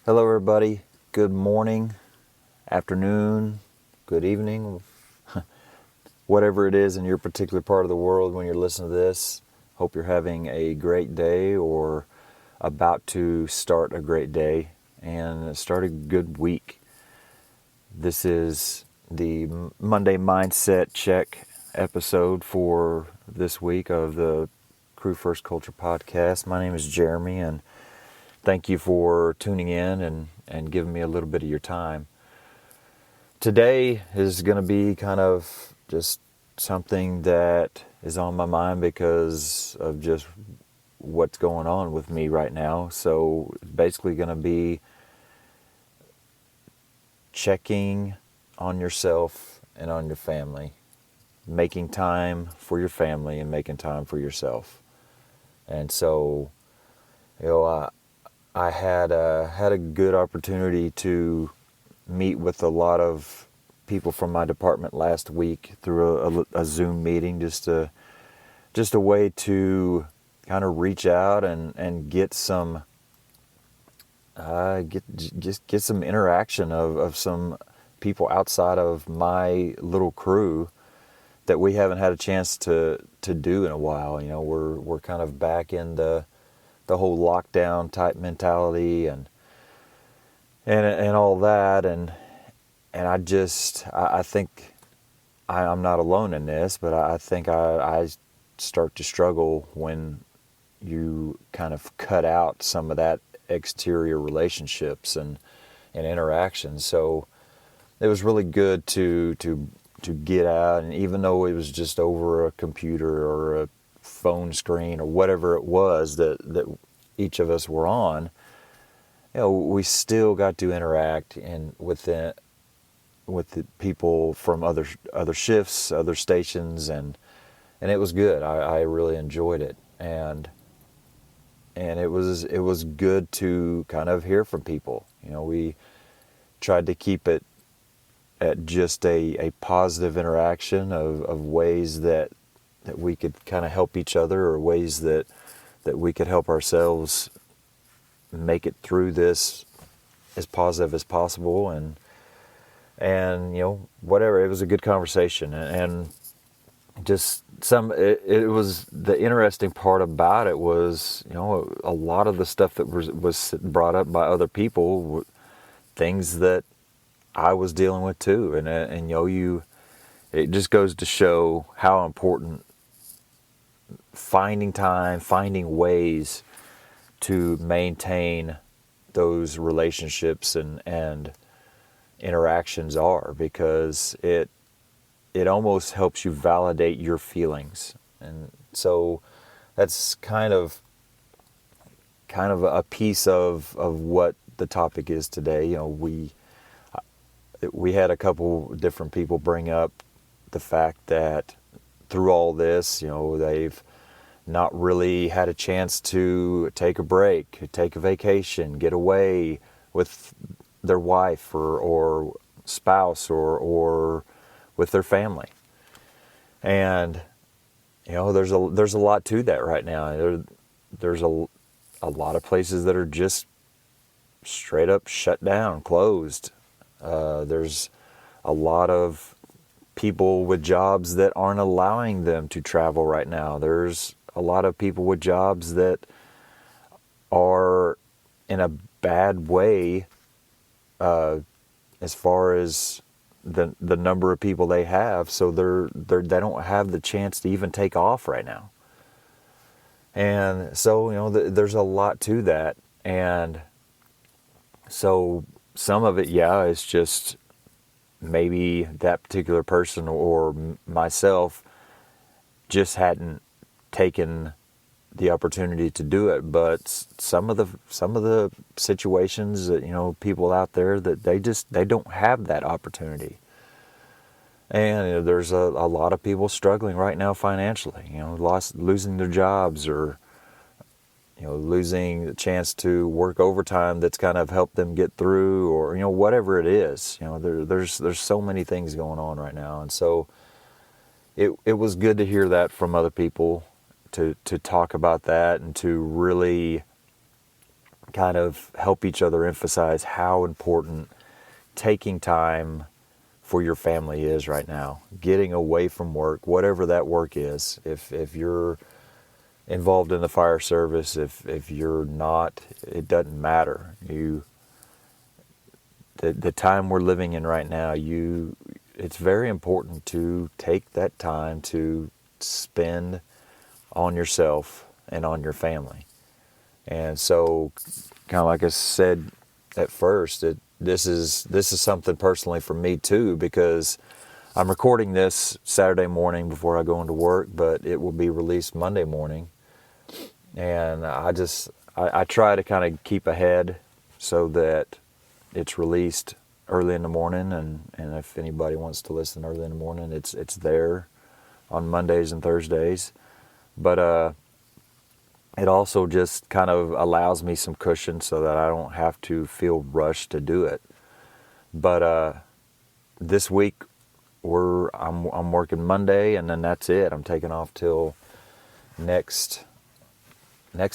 Hello, everybody. Good morning, afternoon, good evening, whatever it is in your particular part of the world when you're listening to this. Hope you're having a great day or about to start a great day and start a good week. This is the Monday Mindset Check episode for this week of the Crew First Culture podcast. My name is Jeremy, and thank you for tuning in and giving me a little bit of your time. Today is going to be kind of just something that is on my mind because of just what's going on with me right now. So it's basically going to be checking on yourself and on your family, making time for your family and making time for yourself. And so, I had a good opportunity to meet with a lot of people from my department last week through a Zoom meeting, just a way to kind of reach out and get some get some interaction of some people outside of my little crew that we haven't had a chance to do in a while. We're kind of back in the whole lockdown type mentality and all that, and I think I'm not alone in this, but I think I start to struggle when you kind of cut out some of that exterior relationships and interactions. So it was really good to get out, and even though it was just over a computer or a phone screen or whatever it was that each of us were on, we still got to interact with the people from other shifts, other stations, and it was good. I really enjoyed it, and it was good to kind of hear from people. We tried to keep it at just a positive interaction of ways that we could kind of help each other, or ways that we could help ourselves make it through this as positive as possible, and whatever. It was a good conversation, and just it was, the interesting part about it was, a lot of the stuff that was brought up by other people, things that I was dealing with too, and it just goes to show how important finding ways to maintain those relationships and interactions are, because it almost helps you validate your feelings. And so that's kind of a piece of what the topic is today. We had a couple different people bring up the fact that through all this, they've not really had a chance to take a break, take a vacation, get away with their wife or spouse or with their family. And there's a lot to that right now. There's a lot of places that are just straight up shut down, closed. There's a lot of people with jobs that aren't allowing them to travel right now. There's a lot of people with jobs that are in a bad way as far as the number of people they have, so they don't have the chance to even take off right now. And so there's a lot to that, and so some of it, is just maybe that particular person or myself just hadn't taken the opportunity to do it. But some of the situations that people out there, that they don't have that opportunity. And there's a lot of people struggling right now financially, losing their jobs, or losing the chance to work overtime that's kind of helped them get through, or whatever it is. There's so many things going on right now, and so it was good to hear that from other people, to talk about that, and to really kind of help each other emphasize how important taking time for your family is right now. Getting away from work, whatever that work is. If you're involved in the fire service, if you're not, it doesn't matter. The time we're living in right now, it's very important to take that time to spend on yourself and on your family. And so, kind of like I said at first, this is something personally for me too, because I'm recording this Saturday morning before I go into work, but it will be released Monday morning. And I try to kind of keep ahead so that it's released early in the morning, and if anybody wants to listen early in the morning, it's there on Mondays and Thursdays. But it also just kind of allows me some cushion so that I don't have to feel rushed to do it. But this week I'm working Monday, and then that's it. I'm taking off till next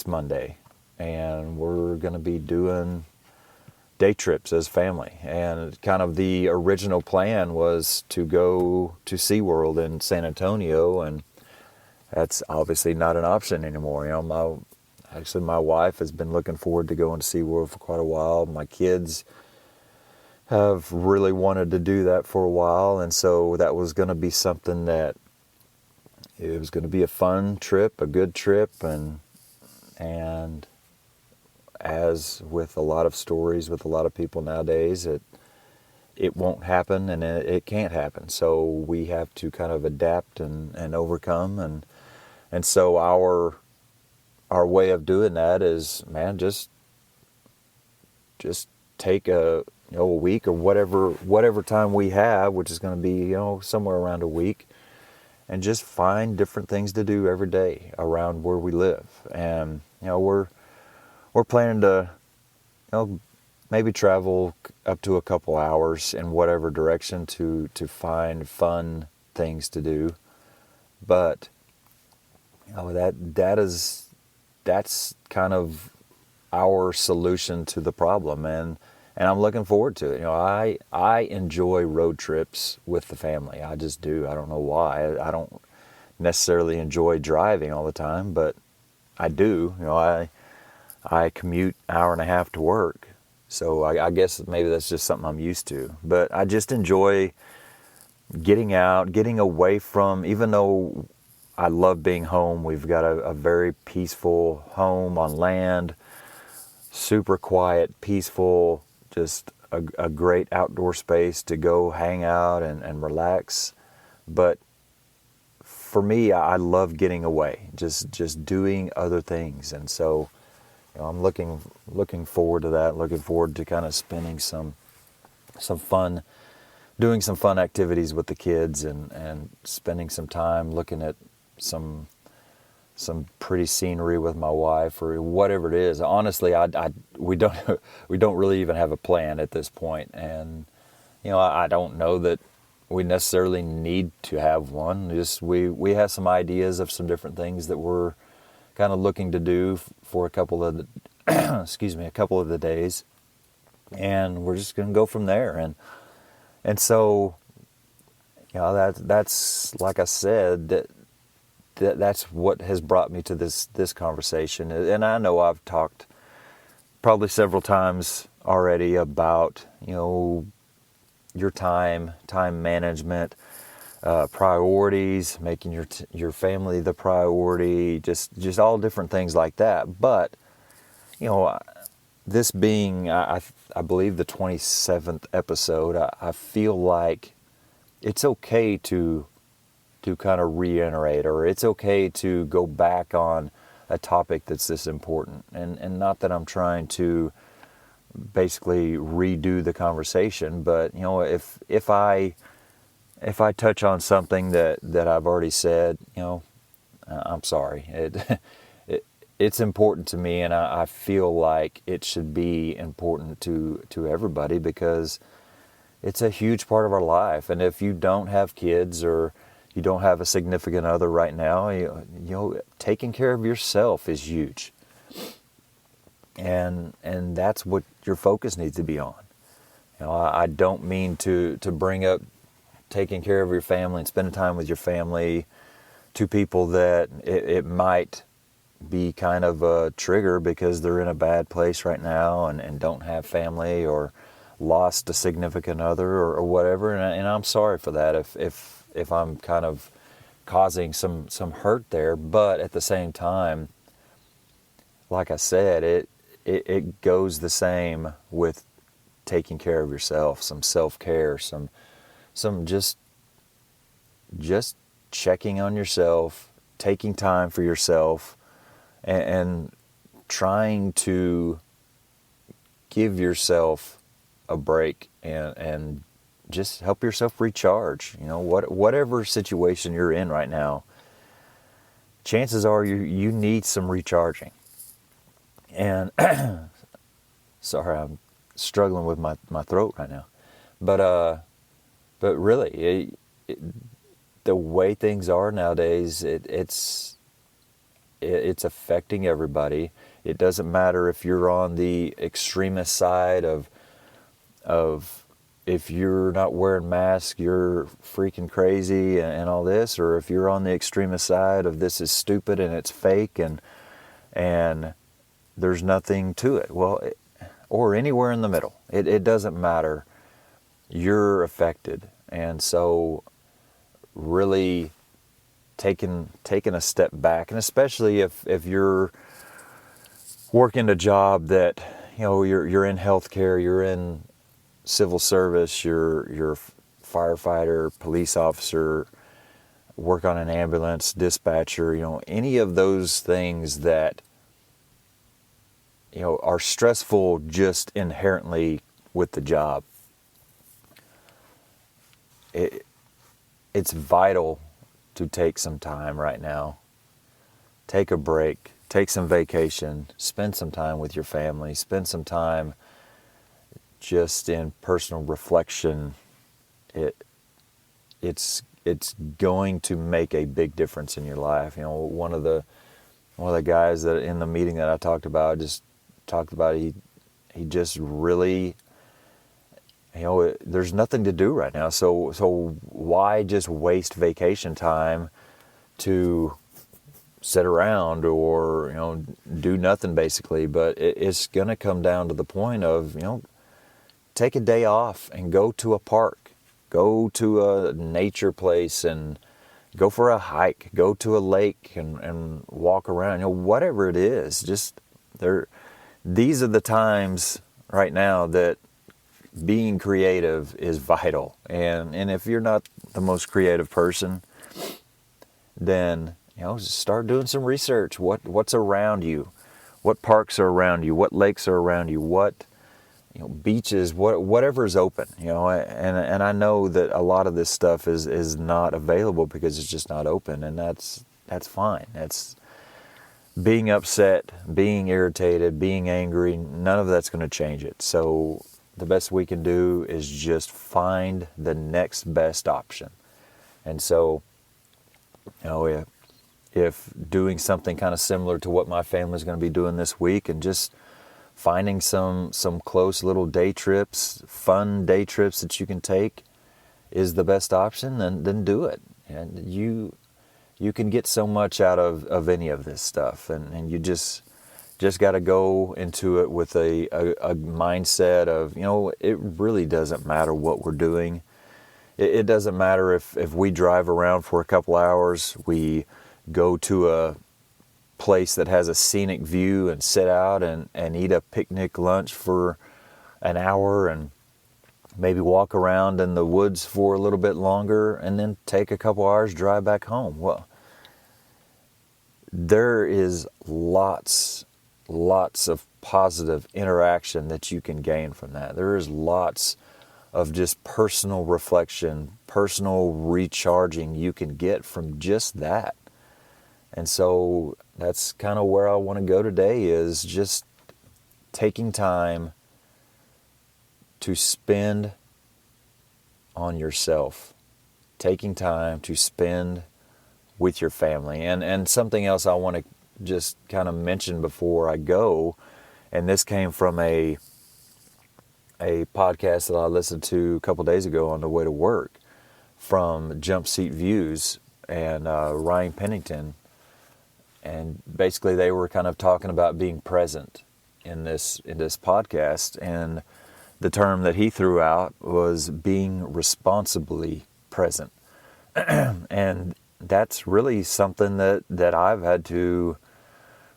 Monday, and we're going to be doing day trips as family. And kind of the original plan was to go to SeaWorld in San Antonio, and that's obviously not an option anymore. You know, my wife has been looking forward to going to SeaWorld for quite a while. My kids have really wanted to do that for a while, and so that was going to be something that it was going to be a fun trip, a good trip, and as with a lot of stories with a lot of people nowadays, it won't happen, and it can't happen. So we have to kind of adapt and overcome, and so our way of doing that is, man, just take a week or whatever time we have, which is going to be somewhere around a week, and just find different things to do every day around where we live. And we're planning to maybe travel up to a couple hours in whatever direction to find fun things to do. But that's kind of our solution to the problem, and I'm looking forward to it. I enjoy road trips with the family. I just do. I don't know why. I don't necessarily enjoy driving all the time, but I do. I commute an hour and a half to work, so I guess maybe that's just something I'm used to. But I just enjoy getting out, getting away from, even though I love being home, we've got a very peaceful home on land, super quiet, peaceful, just a great outdoor space to go hang out and relax. But for me, I love getting away, just doing other things. And so I'm looking forward to that, looking forward to kind of spending some fun, doing some fun activities with the kids, and spending some time looking at some pretty scenery with my wife, or whatever it is. Honestly, we don't really even have a plan at this point, and I don't know that we necessarily need to have one. Just we have some ideas of some different things that we're kind of looking to do for a couple of the a couple of the days, and we're just going to go from there. And so that's like I said, that's what has brought me to this conversation. And I know I've talked probably several times already about your time management, priorities, making your family the priority, just all different things like that. But this being I believe the 27th episode, I feel like it's okay to kind of reiterate, or it's okay to go back on a topic that's this important. And not that I'm trying to basically redo the conversation, but if I touch on something that I've already said, I'm sorry. It's important to me, and I feel like it should be important to everybody, because it's a huge part of our life. And if you don't have kids, or you don't have a significant other right now, taking care of yourself is huge. And that's what your focus needs to be on. I don't mean to bring up taking care of your family and spending time with your family to people that it might be kind of a trigger because they're in a bad place right now and don't have family or lost a significant other or whatever. And I'm sorry for that if I'm kind of causing some hurt there. But at the same time, like I said, it goes the same with taking care of yourself, some self-care, some just checking on yourself, taking time for yourself, and trying to give yourself a break and just help yourself recharge. Whatever situation you're in right now, chances are you need some recharging. And sorry, I'm struggling with my throat right now. But really, the way things are nowadays, it's affecting everybody. It doesn't matter if you're on the extremist side of if you're not wearing masks, you're freaking crazy and all this, or if you're on the extremist side of this is stupid and it's fake and there's nothing to it. Well, or anywhere in the middle. It doesn't matter. You're affected. And so really taking a step back, and especially if you're working a job that, you're in healthcare, you're in civil service, you're a firefighter, police officer, work on an ambulance, dispatcher, any of those things that are stressful just inherently with the job. It's vital to take some time right now. Take a break, take some vacation, spend some time with your family, spend some time just in personal reflection. It's going to make a big difference in your life. One of the guys that in the meeting that I talked about he just really, there's nothing to do right now. So why just waste vacation time to sit around or, do nothing basically? But it's going to come down to the point of, take a day off and go to a park, go to a nature place and go for a hike, go to a lake and walk around, whatever it is. Just these are the times right now that being creative is vital. And if you're not the most creative person, then just start doing some research. What's around you? What parks are around you? What lakes are around you? What beaches? Whatever is open. And I know that a lot of this stuff is not available because it's just not open, and that's fine. That's being upset, being irritated, being angry. None of that's going to change it. So the best we can do is just find the next best option. And so, if doing something kind of similar to what my family's going to be doing this week and just finding some close little day trips, fun day trips that you can take is the best option, then do it. And you can get so much out of any of this stuff, and you just got to go into it with a mindset of, it really doesn't matter what we're doing. It doesn't matter if we drive around for a couple hours, we go to a place that has a scenic view and sit out and eat a picnic lunch for an hour and maybe walk around in the woods for a little bit longer and then take a couple hours, drive back home. Well, there is lots of positive interaction that you can gain from that. There is lots of just personal reflection, personal recharging you can get from just that. And so that's kind of where I want to go today, is just taking time to spend on yourself, taking time to spend with your family. And something else I want to just kind of mention before I go And this came from a podcast that I listened to a couple days ago on the way to work from Jump Seat Views and Ryan Pennington. And basically they were kind of talking about being present in this podcast, and the term that he threw out was being responsibly present. And that's really something that I've had to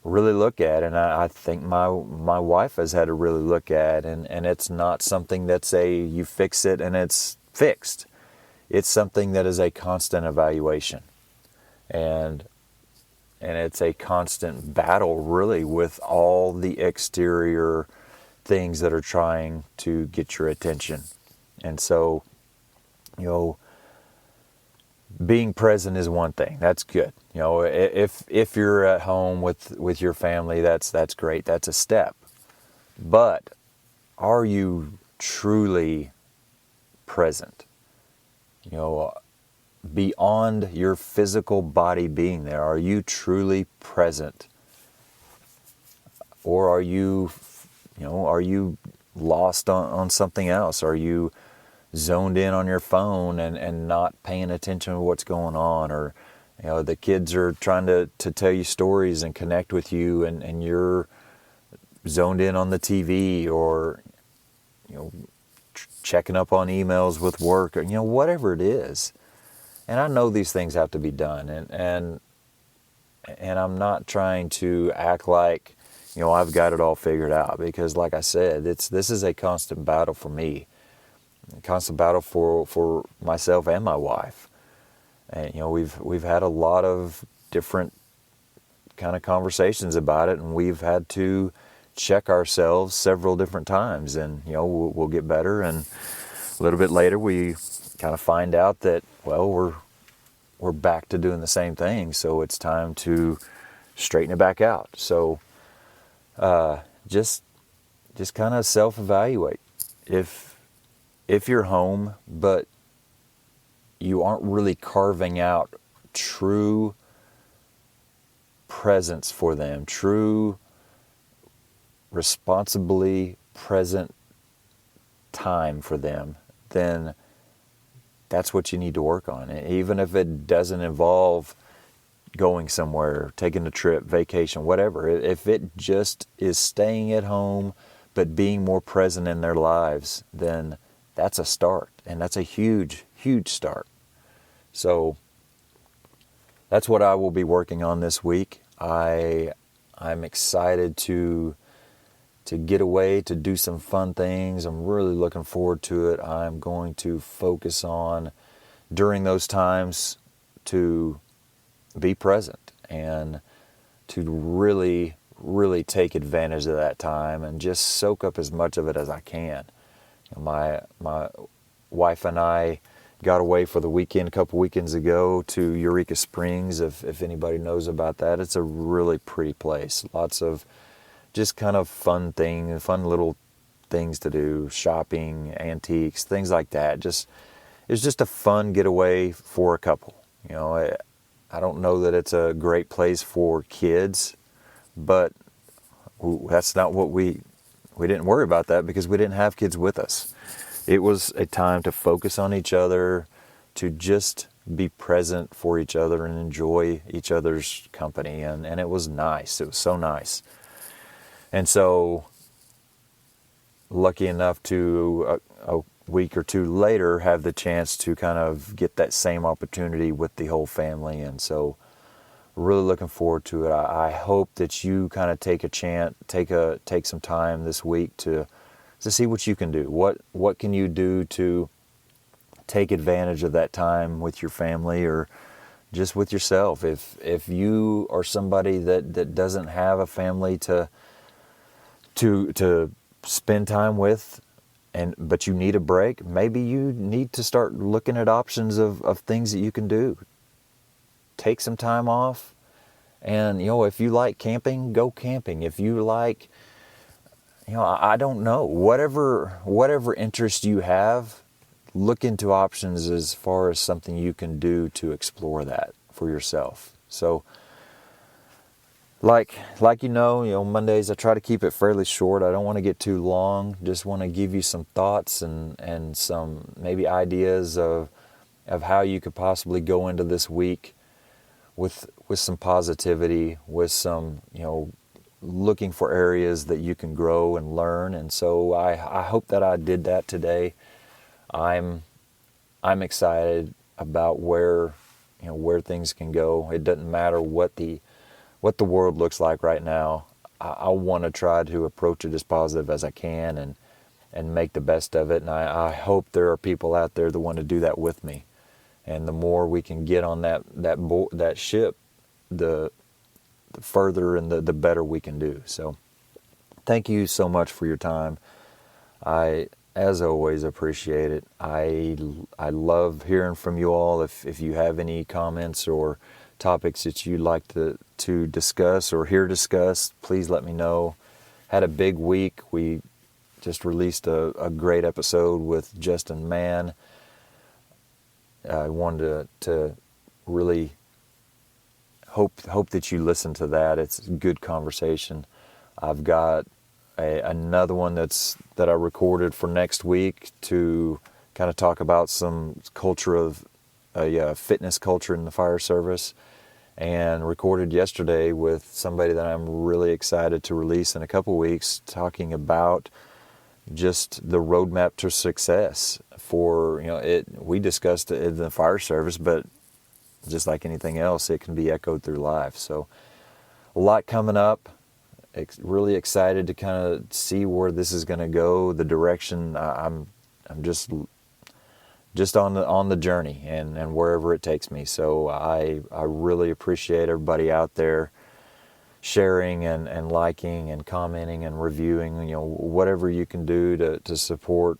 really look at, and I think my wife has had to really look at, and it's not something that's you fix it and it's fixed. It's something that is a constant evaluation, and it's a constant battle really with all the exterior things that are trying to get your attention. And so, being present is one thing. That's good. If you're at home with your family, that's great. That's a step. But are you truly present? Beyond your physical body being there, are you truly present? Or are you lost on something else? Are you zoned in on your phone and not paying attention to what's going on? Or the kids are trying to tell you stories and connect with you, and you're zoned in on the TV, or checking up on emails with work, or whatever it is. And I know these things have to be done, and I'm not trying to act like I've got it all figured out, because like I said, this is a constant battle for me. A constant battle for myself and my wife. And we've had a lot of different kind of conversations about it, and we've had to check ourselves several different times, and we'll get better, and a little bit later we kind of find out that, well, we're back to doing the same thing, so it's time to straighten it back out. So just kind of self-evaluate. If you're home, but you aren't really carving out true presence for them, true responsibly present time for them, then that's what you need to work on. Even if it doesn't involve going somewhere, taking a trip, vacation, whatever. If it just is staying at home but being more present in their lives, then that's a start. And that's a huge, huge start. So that's what I will be working on this week. I'm excited to get away, to do some fun things. I'm really looking forward to it. I'm going to focus on, during those times, to be present and to really, really take advantage of that time and just soak up as much of it as I can. My wife and I got away for the weekend a couple weekends ago to Eureka Springs. If anybody knows about that, it's a really pretty place. Lots of just kind of fun little things to do, shopping, antiques, things like that. It's just a fun getaway for a couple. I don't know that it's a great place for kids, but that's not what we didn't worry about that because we didn't have kids with us. It was a time to focus on each other, to just be present for each other and enjoy each other's company. And it was nice. It was so nice. And so, lucky enough to a week or two later have the chance to kind of get that same opportunity with the whole family. And so, really looking forward to it. I hope that you kind of take some time this week to see what you can do. What can you do to take advantage of that time with your family or just with yourself? If you are somebody that doesn't have a family to spend time with, but you need a break, maybe you need to start looking at options of things that you can do. Take some time off, and if you like camping, go camping. If you like, I don't know, whatever interest you have, look into options as far as something you can do to explore that for yourself. So like Mondays I try to keep it fairly short. I don't want to get too long. Just want to give you some thoughts and some maybe ideas of how you could possibly go into this week with some positivity, with some looking for areas that you can grow and learn. And so I hope that I did that today. I'm excited about where things can go. It doesn't matter what the world looks like right now. I want to try to approach it as positive as I can and make the best of it. And I hope there are people out there that want to do that with me. And the more we can get on that ship, the further and the better we can do. So thank you so much for your time. I, as always, appreciate it. I love hearing from you all. If you have any comments or topics that you'd like to discuss or hear discussed, please let me know. Had a big week. We just released a great episode with Justin Mann. I wanted to really hope that you listen to that. It's a good conversation. I've got another one that I recorded for next week to kind of talk about some culture of fitness culture in the fire service, and recorded yesterday with somebody that I'm really excited to release in a couple weeks, talking about just the roadmap to success for we discussed it in the fire service, but just like anything else, it can be echoed through life. So a lot coming up. Really excited to kind of see where this is going to go, the direction. I'm just on the journey and wherever it takes me. So I really appreciate everybody out there sharing and liking and commenting and reviewing, whatever you can do to support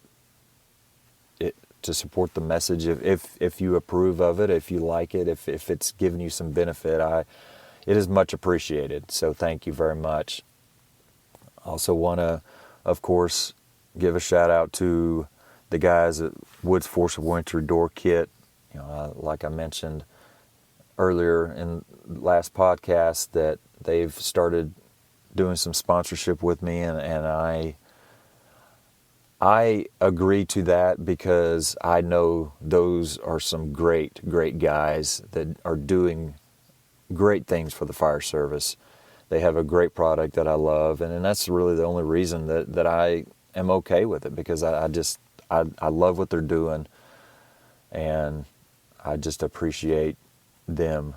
it, to support the message. If you approve of it, if you like it, if it's giving you some benefit, it is much appreciated. So thank you very much. I also want to, of course, give a shout out to the guys at Woods Force of Winter Door Kit. Like I mentioned earlier in last podcast, that they've started doing some sponsorship with me, and I agree to that because I know those are some great guys that are doing great things for the fire service. They have a great product that I love, and that's really the only reason that I am okay with it, because I love what they're doing, and I just appreciate them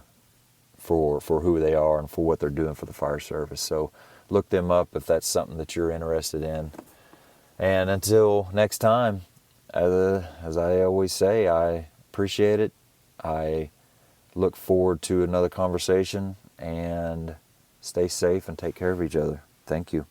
for who they are and for what they're doing for the fire service. So look them up if that's something that you're interested in. And until next time, as I always say, I appreciate it. I look forward to another conversation, and stay safe and take care of each other. Thank you.